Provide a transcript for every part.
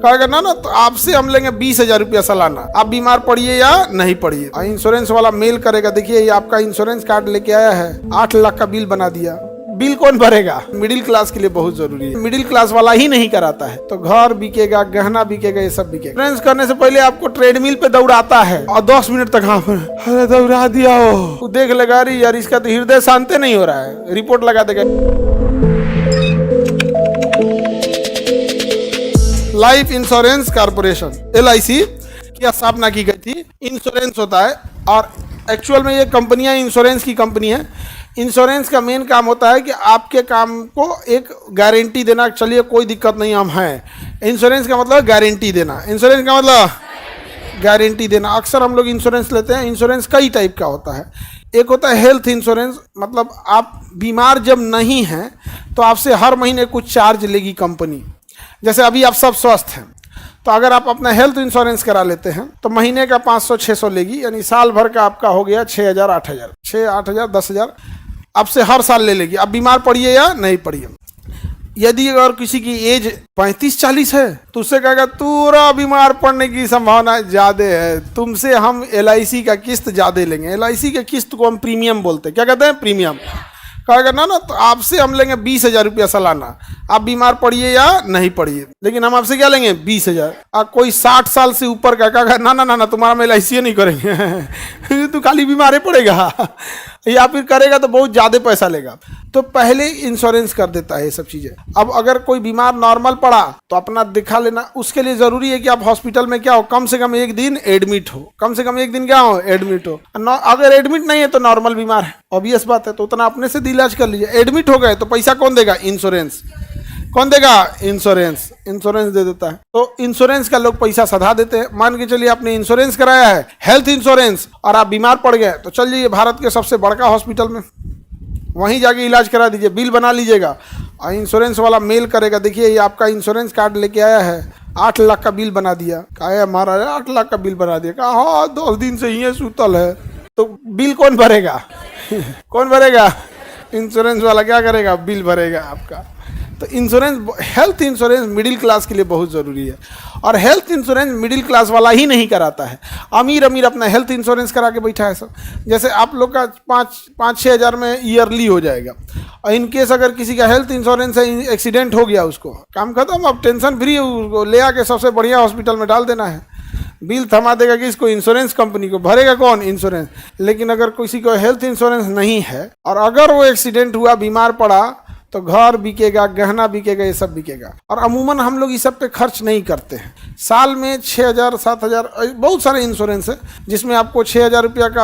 कहेगा ना तो आपसे हम लेंगे 20,000 रुपया सालाना, आप बीमार पड़िए या नहीं पड़िए। इंश्योरेंस वाला मेल करेगा, देखिए ये आपका इंश्योरेंस कार्ड लेके आया है, 8 लाख का बिल बना दिया। बिल कौन भरेगा? मिडिल क्लास के लिए बहुत जरूरी है, मिडिल क्लास वाला ही नहीं कराता है। तो घर बिकेगा, गहना बिकेगा, ये सब बिकेगा। इंश्योरेंस करने से पहले आपको ट्रेडमिल पे दौड़ाता है और 10 मिनट तक अरे दौड़ा दिया हो, देख लेगा अरे यार इसका तो हृदय शांति नहीं हो रहा है, रिपोर्ट लगा देगा। लाइफ इंश्योरेंस कॉर्पोरेशन LIC की स्थापना की गई थी। इंश्योरेंस होता है और एक्चुअल में ये कंपनियां इंश्योरेंस की कंपनी है। इंश्योरेंस का मेन काम होता है कि आपके काम को एक गारंटी देना, चलिए कोई दिक्कत नहीं हम हैं। इंश्योरेंस का मतलब गारंटी देना, इंश्योरेंस का मतलब गारंटी देना। अक्सर हम लोग इंश्योरेंस लेते हैं। इंश्योरेंस कई टाइप का होता है। एक होता है हेल्थ इंश्योरेंस, मतलब आप बीमार जब नहीं हैं तो आपसे हर महीने कुछ चार्ज लेगी कंपनी। जैसे अभी आप सब स्वस्थ हैं तो अगर आप अपना हेल्थ इंश्योरेंस करा लेते हैं तो महीने का 500-600 लेगी, यानी साल भर का आपका हो गया 6,000, 8,000, 6-8,000, 10,000 आपसे हर साल ले लेगी। आप बीमार पड़िए या नहीं पड़िए। यदि अगर किसी की एज 35-40 है तो उससे कहेगा पूरा बीमार पड़ने की संभावना ज़्यादा है, तुमसे हम LIC का किस्त ज़्यादा लेंगे। LIC के किस्त को हम प्रीमियम बोलते हैं। क्या कहते हैं? प्रीमियम। कहेगा ना तो आपसे हम लेंगे 20,000 रुपया सालाना, आप बीमार पड़िए या नहीं पड़िए, लेकिन हम आपसे क्या लेंगे? 20,000। कोई 60 साल से ऊपर का कहेगा ना ना ना ना तुम्हारा हम LIC नहीं करेंगे तो खाली बीमारे पड़ेगा या फिर करेगा तो बहुत ज़्यादा पैसा लेगा। तो पहले इंश्योरेंस कर देता है ये सब चीज़ें। अब अगर कोई बीमार नॉर्मल पड़ा तो अपना दिखा लेना। उसके लिए ज़रूरी है कि आप हॉस्पिटल में क्या हो, कम से कम 1 दिन एडमिट हो, कम से कम 1 दिन क्या हो, एडमिट हो। अगर एडमिट नहीं है तो नॉर्मल बीमार है, ऑब्वियस बात है, तो उतना अपने से इलाज कर लीजिए। एडमिट हो गए तो पैसा कौन देगा? इंश्योरेंस। कौन देगा? इंश्योरेंस। इंश्योरेंस दे देता है। तो इंश्योरेंस का लोग पैसा सधा देते हैं। मान के चलिए आपने इंश्योरेंस कराया है, हेल्थ इंश्योरेंस, और आप बीमार पड़ गए तो चल जाइए भारत के सबसे बड़का हॉस्पिटल में, वहीं जाके इलाज करा दीजिए, बिल बना लीजिएगा। और इंश्योरेंस वाला मेल करेगा, देखिए ये आपका इंश्योरेंस कार्ड लेके आया है, 8 लाख का बिल बना दिया। कहा महाराज 8 लाख का बिल बना दिया? कहा हाँ 10 दिन से ही सूतल है। तो बिल कौन भरेगा? कौन भरेगा? इंश्योरेंस वाला क्या करेगा? बिल भरेगा आपका। तो insurance, health insurance middle class के लिए बहुत ज़रूरी है। और हेल्थ इंश्योरेंस मिडिल क्लास वाला ही नहीं कराता है। अमीर अमीर अपना हेल्थ इंश्योरेंस करा के बैठा है सब। जैसे आप लोग का 5-6 हज़ार में ईयरली हो जाएगा, और इनकेस अगर किसी का हेल्थ इंश्योरेंस है, एक्सीडेंट हो गया, उसको काम खत्म, अब टेंशन फ्री, उसको ले आके सबसे बढ़िया हॉस्पिटल में डाल देना है। बिल थमा देगा कि इसको इंश्योरेंस कंपनी को, भरेगा कौन? इंश्योरेंस। लेकिन अगर किसी को हेल्थ इंश्योरेंस नहीं है और अगर वो एक्सीडेंट हुआ, बीमार पड़ा, तो घर बिकेगा, गहना बिकेगा, ये सब बिकेगा। और अमूमन हम लोग इस सब पे खर्च नहीं करते हैं। साल में 6,000, 7,000 बहुत सारे इंश्योरेंस है जिसमें आपको 6,000 रुपया का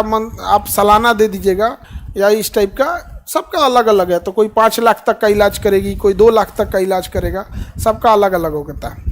आप सालाना दे दीजिएगा, या इस टाइप का। सबका अलग अलग है। तो कोई 5 लाख तक का इलाज करेगी, कोई 2 लाख तक का इलाज करेगा, सबका अलग अलग होता है।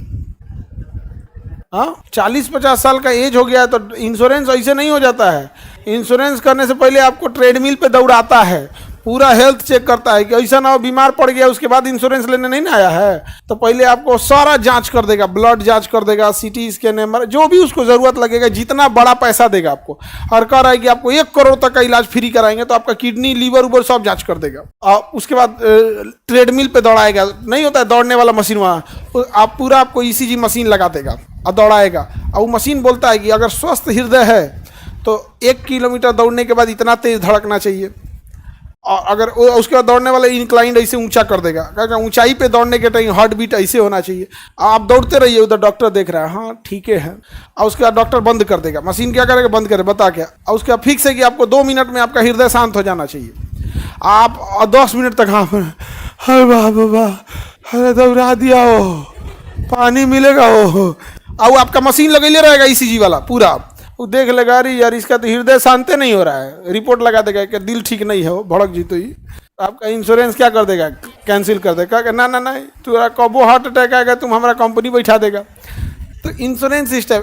हाँ, 40-50 साल का एज हो गया तो इंश्योरेंस ऐसे नहीं हो जाता है। इंश्योरेंस करने से पहले आपको ट्रेडमिल पे दौड़ाता है, पूरा हेल्थ चेक करता है कि ऐसा ना हो बीमार पड़ गया उसके बाद इंश्योरेंस लेने नहीं ना आया है। तो पहले आपको सारा जांच कर देगा, ब्लड जांच कर देगा, CT स्कैन, जो भी उसको ज़रूरत लगेगा, जितना बड़ा पैसा देगा आपको। और कह रहा है कि आपको 1 करोड़ तक का इलाज फ्री कराएंगे, तो आपका किडनी, लीवर उबर सब जाँच कर देगा। और उसके बाद ट्रेडमिल पर दौड़ाएगा, नहीं होता है दौड़ने वाला मशीन, वहाँ आप पूरा आपको ECG मशीन लगा देगा और दौड़ाएगा। और वो मशीन बोलता है कि अगर स्वस्थ हृदय है तो 1 किलोमीटर दौड़ने के बाद इतना तेज धड़कना चाहिए, और अगर उसके बाद दौड़ने वाला इंक्लाइंड ऐसे ऊंचा कर देगा, क्या ऊंचाई पे दौड़ने के टाइम हार्ट बीट ऐसे होना चाहिए। आप दौड़ते रहिए, उधर डॉक्टर देख रहा है, हाँ ठीक है। और उसके बाद डॉक्टर बंद कर देगा, मशीन क्या करेगा? बंद करे, बता क्या। और उसके बाद फिक्स है कि आपको 2 मिनट में आपका हृदय शांत हो जाना चाहिए। आप 10 मिनट तक हाँ बाबा अरे दौड़ा दिया हो, पानी मिलेगा हो, और आपका मशीन लगेले रहेगा ECG वाला पूरा। वो देख लेगा अरे यार इसका तो हृदय शांति नहीं हो रहा है, रिपोर्ट लगा देगा कि दिल ठीक नहीं है, वो भड़क जी तो ही आपका इंश्योरेंस क्या कर देगा? कैंसिल कर देगा कि ना ना ना तुम्हारा कबो हार्ट अटैक आएगा, तुम हमारा कंपनी बैठा देगा। तो इंश्योरेंस इस टाइप